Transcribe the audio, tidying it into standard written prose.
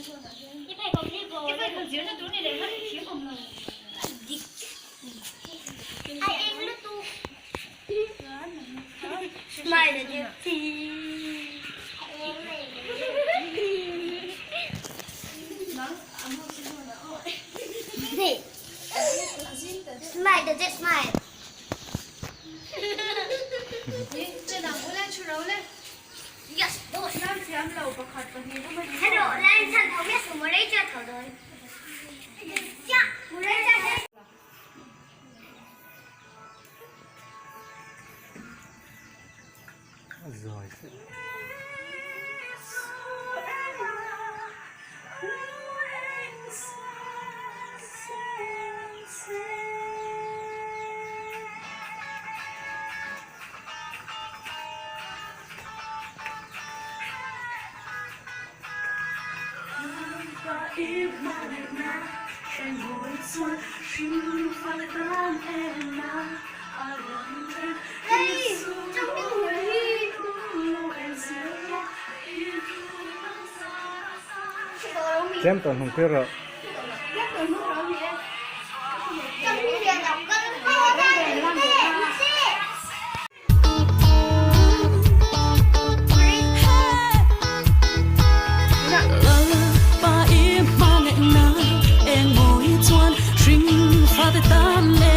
cái này còn đi bộ cái này còn dưới nó túi này để nó chiếu còn mờ ai em nó tu mày là gì thì smile the jet smile trên nào cũng lên chú đấu lên yes làm xem lầu bậc khật còn gì nữa mà hello lan san thấu biết số mới đấy chưa thấu rồi dạ mới đấy chưa đấy rồi đây trong cái buổi xem tuần hồng kia rồi trong cái việc đọc cân ho ra để làm gì Và im ba ngày na em ngồi chuan string pha tay tan lên